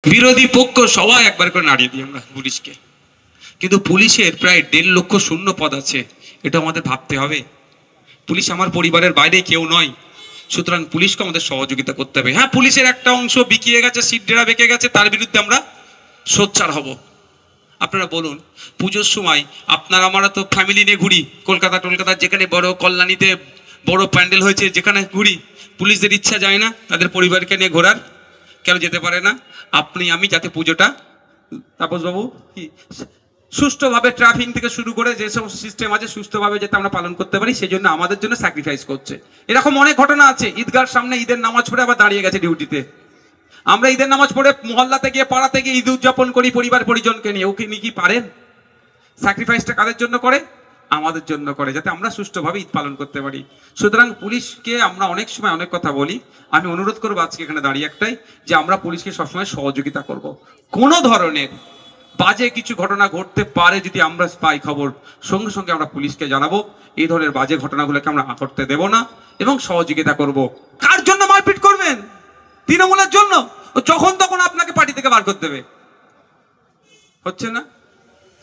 বিরোধী পক্ষ সবাই একবার করে নাড়িয়ে দিই আমরা পুলিশকে, কিন্তু পুলিশের প্রায় 1.5 লক্ষ শূন্য পদ আছে, এটা আমাদের ভাবতে হবে। পুলিশ আমার পরিবারের বাইরে কেউ নয়, সুতরাং পুলিশকে আমাদের সহযোগিতা করতে হবে। হ্যাঁ, পুলিশের একটা অংশ বিকিয়ে গেছে, সিট ডেরা বেঁকে গেছে, তার বিরুদ্ধে আমরা সোচ্চার হব। আপনারা বলুন, পুজোর সময় আপনারা আমরা তো ফ্যামিলি নিয়ে ঘুরি, কলকাতা যেখানে বড় কল্যাণীতে বড় প্যান্ডেল হয়েছে যেখানে ঘুরি, পুলিশদের ইচ্ছা যায় না তাদের পরিবারকে নিয়ে ঘোরার? কেন যেতে পারে না? আপনি আমি যাতে পুজোটা তাপসবাবু কি সুষ্ঠুভাবে ট্রাফিক থেকে শুরু করে যে সমস্ত সিস্টেম আছে সুষ্ঠুভাবে যাতে আমরা পালন করতে পারি, সেই জন্য আমাদের জন্য স্যাক্রিফাইস করছে। এরকম অনেক ঘটনা আছে, ঈদগাহর সামনে ঈদের নামাজ পড়ে আবার দাঁড়িয়ে গেছে ডিউটিতে। আমরা ঈদের নামাজ পড়ে মহল্লাতে গিয়ে পাড়াতে গিয়ে ঈদ উদযাপন করি পরিবার পরিজনকে নিয়ে, ওকে নিয়ে কি পারেন? স্যাক্রিফাইসটা কাদের জন্য করে? আমাদের জন্য করে, যাতে আমরা সুষ্ঠুভাবে ঈদ পালন করতে পারি। সুতরাং পুলিশকে আমরা অনেক সময় অনেক কথা বলি, আমি অনুরোধ করবো আজকে এখানে দাঁড়িয়ে একটাই, যে আমরা পুলিশকে সবসময় সহযোগিতা করব। কোনো ধরনের বাজে কিছু ঘটনা ঘটতে পারে যদি আমরা পাই খবর, সঙ্গে সঙ্গে আমরা পুলিশকে জানাবো। এই ধরনের বাজে ঘটনাগুলোকে আমরা ঘটতে দেব না এবং সহযোগিতা করব। কার জন্য মারপিট করবেন? তৃণমূলের জন্য? যখন তখন আপনাকে পার্টি থেকে বার করে দেবে, হচ্ছে না?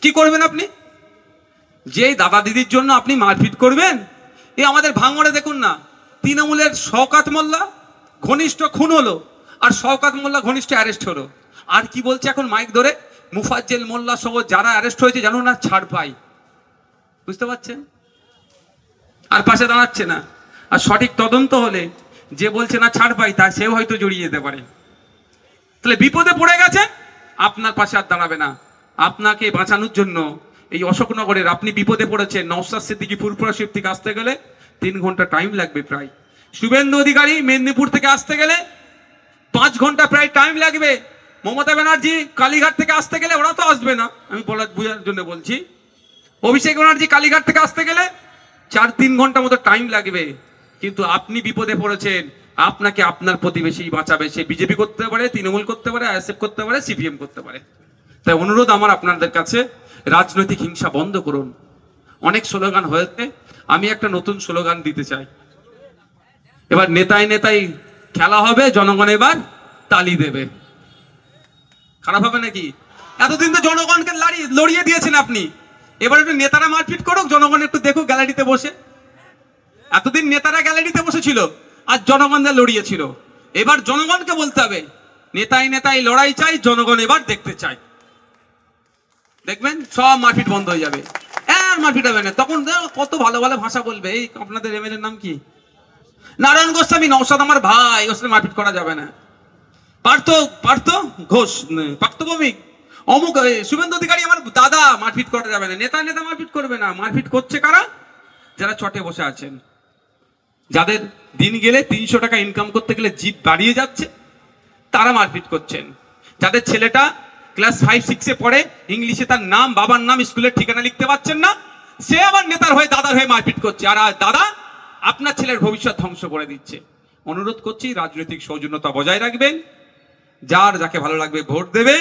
কি করবেন আপনি? যে দাদা দিদির জন্য আপনি মারপিট করবেন? এই আমাদের ভাঙড়ে দেখুন না, তৃণমূলের শওকত মোল্লা ঘনিষ্ঠ খুন হলো, আর শওকত মোল্লা ঘনিষ্ঠ অ্যারেস্ট হলো। আর কি বলছে এখন মাইক ধরে, মুফাজ্জেল মোল্লা সহ যারা অ্যারেস্ট হয়েছে জানো না ছাড় পাই। বুঝতে পারছেন? আর পাশে দাঁড়াচ্ছে না। আর সঠিক তদন্ত হলে যে বলছে না ছাড় পাই, তা সেও হয়তো জড়িয়ে যেতে পারে। তাহলে বিপদে পড়ে গেছে, আপনার পাশে আর দাঁড়াবে না। আপনাকে বাঁচানোর জন্য এই অশোকনগরের আপনি বিপদে পড়েছেন, নওশাদ সিদ্দিকী ফুরফুরা শিব থেকে আসতে গেলে 3 ঘন্টা টাইম লাগবে প্রায়। শুভেন্দু অধিকারী মেদিনীপুর থেকে আসতে গেলে 5 ঘন্টা প্রায় টাইম লাগবে। মমতা ব্যানার্জি কালীঘাট থেকে আসতে গেলে, ওরা তো আসবে না, আমি বোঝার জন্য বলছি, অভিষেক ব্যানার্জি কালীঘাট থেকে আসতে গেলে 4-3 ঘন্টা মতো টাইম লাগবে। কিন্তু আপনি বিপদে পড়েছেন, আপনাকে আপনার প্রতিবেশী বাঁচাবে। সে বিজেপি করতে পারে, তৃণমূল করতে পারে, আইএসএফ করতে পারে, সিপিএম করতে পারে। তাই অনুরোধ আমার আপনাদের কাছে, রাজনৈতিক হিংসা বন্ধ করুন। অনেক স্লোগান হয়েছে, আমি একটা নতুন স্লোগান দিতে চাই। এবার নেতায় নেতাই খেলা হবে, জনগণ এবার তালি দেবে। খারাপ হবে নাকি? এতদিন তো জনগণকে লড়িয়ে দিয়েছেন আপনি, এবার একটু নেতারা মারপিট করুক, জনগণ একটু দেখুক গ্যালারিতে বসে। এতদিন নেতারা গ্যালারিতে বসেছিল আর জনগণদের লড়িয়েছিল, এবার জনগণকে বলতে হবে নেতাই নেতাই লড়াই চাই, জনগণ এবার দেখতে চাই। দেখবেন সব মারপিট বন্ধ হয়ে যাবে, আর মারপিট হবে না। তখন কত ভালো ভালো ভাষা বলবে। এই আপনাদের এমএলএর নাম কি? নারায়ণ গোস্বামী। নওশাদ আমার ভাই, ওর সাথে মারপিট করা যাবে না। পার্থ ঘোষ, পার্থ ভৌমিক, অমুক শুভেন্দু অধিকারী আমার দাদা, মারপিট করা যাবে না। নেতা নেতা মারপিট করবে না। মারপিট করছে কারা? যারা চটে বসে আছেন, যাদের দিন গেলে 300 টাকা ইনকাম করতে গেলে জিপ বাড়িয়ে যাচ্ছে, তারা মারপিট করছেন। যাদের ছেলেটা ক্লাস 5-6-এ পড়ে, ইংলিশে তার নাম বাবার নাম স্কুলের ঠিকানা লিখতে পারছেন না, সে আবার নেতার হয়ে দাদার হয়ে মারপিট করছে। আর দাদা আপনার ছেলের ভবিষ্যৎ ধ্বংস করে দিচ্ছে। অনুরোধ করছি রাজনৈতিক সৌজন্যতা বজায় রাখবেন, যার যাকে ভালো লাগবে ভোট দেবে,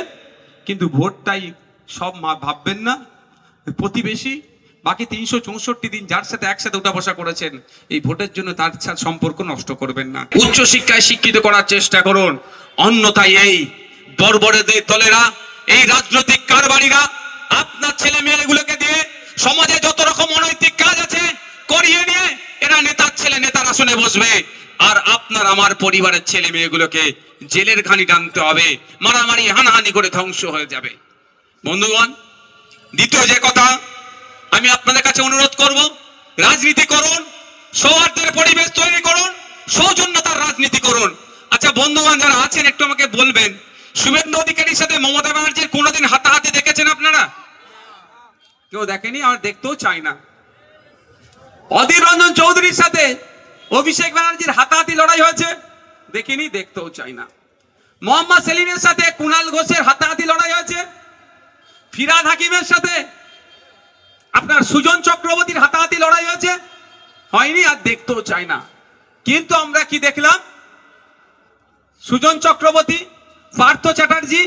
কিন্তু ভোটটাই সব ভাববেন না। প্রতিবেশী বাকি 364 দিন যার সাথে একসাথে উঠা বসা করেছেন, এই ভোটের জন্য তার সাথে সম্পর্ক নষ্ট করবেন না। উচ্চ শিক্ষায় শিক্ষিত করার চেষ্টা করুন, অন্যথায় এই বর্বরদের দলেরা, এই রাজনৈতিক কারবারিরা আপনার ছেলে মেয়েগুলোকে দিয়ে সমাজে যত রকম অনৈতিক কাজ আছে করিয়ে নিয়ে এরা নেতার ছেলে নেতার আসনে বসবে, আর আপনার আমার পরিবারের ছেলে মেয়েগুলোকে জেলের ঘানি টানতে হবে, মারামারি হানাহানি করে ধ্বংস হয়ে যাবে। বন্ধুগণ, দ্বিতীয় যে কথা আমি আপনাদের কাছে অনুরোধ করব, রাজনীতি করুন, সৌহার্দ্যের পরিবেশ তৈরি করুন, সৌজন্যতার রাজনীতি করুন। আচ্ছা বন্ধুগণ যারা আছেন একটু আমাকে বলবেন, শুভেন্দু অধিকারীর সাথে মমতা ব্যানার্জির কোনোদিন হাতাহাতি দেখেছেন আপনারা? কেউ দেখেনি, আর দেখতেও চাই না। অধীর রঞ্জন চৌধুরীর সাথে অভিষেক ব্যানার্জির হাতাহাতি লড়াই হয়েছে? দেখিনি, দেখতেও চাই না। মোহাম্মদ সেলিমের সাথে কুণাল ঘোষের হাতাহাতি লড়াই হয়েছে? ফিরহাদ হাকিমের সাথে আপনার সুজন চক্রবর্তীর হাতাহাতি লড়াই হয়েছে? হয়নি, আর দেখতেও চাই না। কিন্তু আমরা কি দেখলাম? সুজন চক্রবর্তী, পার্থ চ্যাটার্জি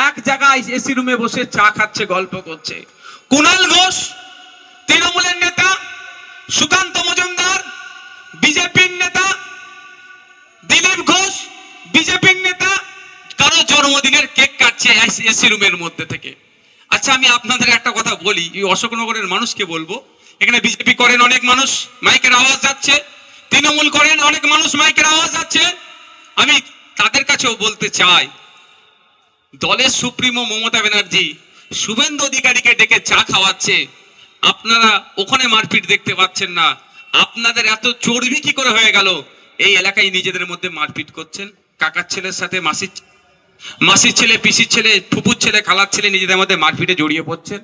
এক জায়গায় এসি রুমে বসে চা খাচ্ছে, গল্প করছে। কুণাল ঘোষ তৃণমূলের নেতা, সুকান্ত মজুমদার বিজেপির নেতা, দিলীপ ঘোষ বিজেপির নেতা, কারো জন্মদিনের কেক কাটছে এসি রুমের মধ্যে থেকে। আচ্ছা আমি আপনাদের একটা কথা বলি, এই অশোকনগরের মানুষকে বলবো, এখানে বিজেপি করেন অনেক মানুষ, মাইকের আওয়াজ যাচ্ছে, তৃণমূল করেন অনেক মানুষ, মাইকের আওয়াজ যাচ্ছে। আমি তাদের কাছেও বলতে চাই, দলের সুপ্রিমো মমতা ব্যানার্জি শুভেন্দু অধিকারীকে ডেকে চা খাওয়াচ্ছে, আপনারা ওখানে মারপিট দেখতে পাচ্ছেন না। আপনাদের এত চর্বি কি করে হয়ে গেল এই এলাকায় নিজেদের মধ্যে মারপিট করছেন? কাকার ছেলের সাথে মাসির ছেলে, পিসির ছেলে, ফুপুর ছেলে, খালার ছেলে নিজেদের মধ্যে মারপিটে জড়িয়ে পড়ছেন।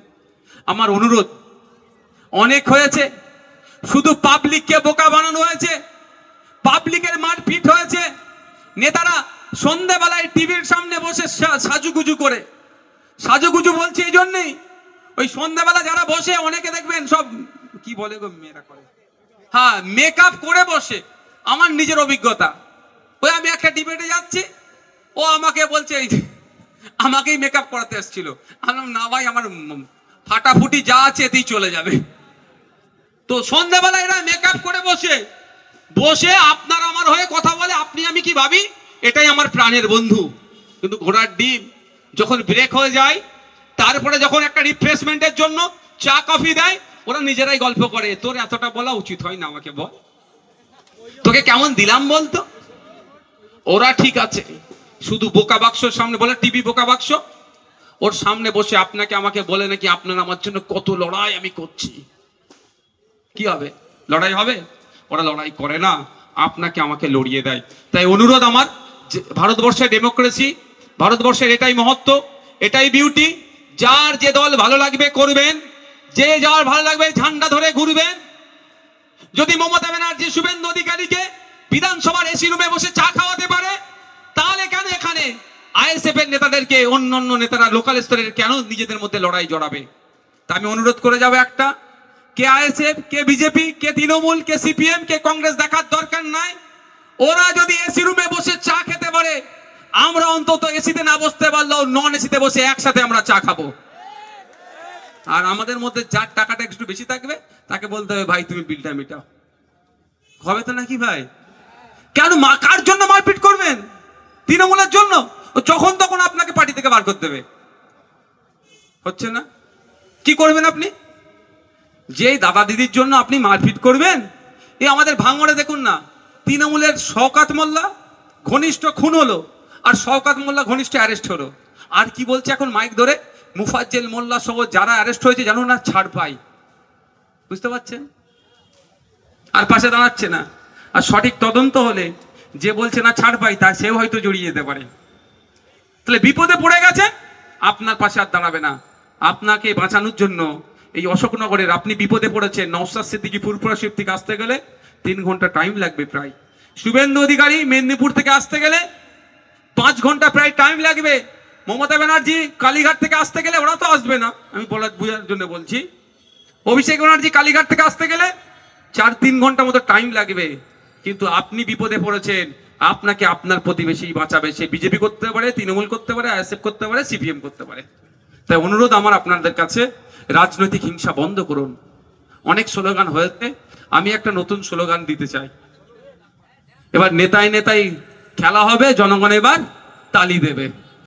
আমার অনুরোধ, অনেক হয়েছে, শুধু পাবলিককে বোকা বানানো হয়েছে, পাবলিকের মারপিট হয়েছে। নেতারা সন্ধ্যাবেলায় টিভির সামনে বসে সাজুগুজু করে, সাজুগুজু বলছে এই জন্যই, ওই সন্ধ্যাবেলা যারা বসে অনেকে দেখবেন সব কি বলে গো মেয়েরা করে, হ্যাঁ মেকআপ করে বসে। আমার নিজের অভিজ্ঞতা, ওই আমি একটা ডিবেটে যাচ্ছি, ও আমাকে বলছে এই আমাকেই মেকআপ করাতে এসেছিল। আমি না ভাই, আমার ফাটাফুটি যা আছে এতেই চলে যাবে। তো সন্ধ্যাবেলা এরা মেকআপ করে বসে বসে আপনার আমার হয়ে কথা বলে, আপনি আমি কি ভাবি এটাই আমার প্রাণের বন্ধু। কিন্তু ঘোড়ার ডিম যখন ব্রেক হয়ে যায়, তারপরে যখন একটা রিফ্রেশমেন্টের জন্য চা কফি দেয়, ওরা নিজেরাই গল্প করে, তোর এতটা বলা উচিত হয় না, আমাকে বল তোকে কেমন দিলাম বলতো। ওরা ঠিক আছে, শুধু বোকা বাক্সর সামনে বলে, টিভি বোকা বাক্স, ওর সামনে বসে আপনাকে আমাকে বলে নাকি আপনার আমার জন্য কত লড়াই আমি করছি। কি হবে? লড়াই হবে? ওরা লড়াই করে না, আপনাকে আমাকে লড়িয়ে দেয়। তাই অনুরোধ আমার, ভারতবর্ষের ডেমোক্রেসি, ভারতবর্ষের এটাই মহত্ব, এটাই বিউটি। যার যে দল ভালো লাগবে করবেন, যে যার ভালো লাগবে ঝান্ডা ধরে ঘুরবেন। যদি মমতা ব্যানার্জি শুভেন্দু অধিকারীকে বিধানসভার এসি রুমে বসে চা খাওয়াতে পারে, তাহলে কেন এখানে আইএসএফ এর নেতাদেরকে অন্যান্য নেতারা লোকাল স্তরের কেন নিজেদের মধ্যে লড়াই জড়াবে? তা আমি অনুরোধ করে যাবো একটা, কে আইএসএফ, কে বিজেপি, কে তৃণমূল, কে সিপিএম, কে কংগ্রেস দেখার দরকার নাই। ওরা যদি এসি রুমে বসে চা খেতে পারে, আমরা অন্তত এসিতে না বসতে পারলেও নন এসিতে বসে একসাথে আমরা চা খাবো। আর আমাদের মধ্যে যার টাকাটা একটু বেশি থাকবে তাকে বলতে হবে ভাই তুমি বিলটা মেটাও। হবে তো নাকি ভাই? কেন কার জন্য মারপিট করবেন? তৃণমূলের জন্য? যখন তখন আপনাকে পার্টি থেকে বার করতে দেবে, হচ্ছে না? কি করবেন আপনি? যে দাদা দিদির জন্য আপনি মারপিট করবেন? এই আমাদের ভাঙড়ে দেখুন না, তৃণমূলের শওকত মোল্লা ঘনিষ্ঠ খুন হলো, আর শওকত মোল্লা ঘনিষ্ঠ অ্যারেস্ট হলো। আর কি বলছে এখন মাইক ধরে, মুফাজ্জেল মোল্লা সহ যারা অ্যারেস্ট হয়েছে জানো না ছাড় পাই। বুঝতে পারছেন? আর পাশে দাঁড়াচ্ছে না। আর সঠিক তদন্ত হলে যে বলছে না ছাড় পাই, তা সেও হয়তো জড়িয়ে যেতে পারে। তাহলে বিপদে পড়ে গেছে, আপনার পাশে আর দাঁড়াবে না। আপনাকে বাঁচানোর জন্য এই অশোকনগরের, আপনি বিপদে পড়েছেন, নওশাদ সিদ্দিকী ফুরফুরা শিব থেকে আসতে গেলে 3 ঘন্টা টাইম লাগবে প্রায়। শুভেন্দু অধিকারী মেদিনীপুর থেকে আসতে গেলে 5 ঘন্টা প্রায় টাইম লাগবে। মমতা ব্যানার্জি কালীঘাট থেকে আসতে গেলে, ওরা তো আসবে না, আমি বোঝার জন্য বলছি, অভিষেক ব্যানার্জি কালীঘাট থেকে আসতে গেলে 4-3 ঘন্টা মতো টাইম লাগবে। কিন্তু আপনি বিপদে পড়েছেন, আপনাকে আপনার প্রতিবেশী বাঁচাবে। সে বিজেপি করতে পারে, তৃণমূল করতে পারে, আইএসএফ করতে পারে, সিপিএম করতে পারে। তাই অনুরোধ আমার আপনাদের কাছে, রাজনৈতিক হিংসা বন্ধ করুন। অনেক স্লোগান হয়েছে, আমি একটা নতুন স্লোগান দিতে চাই। এবার নেতায় নেতায় খেলা হবে, জনগণ এবার তালি দেবে।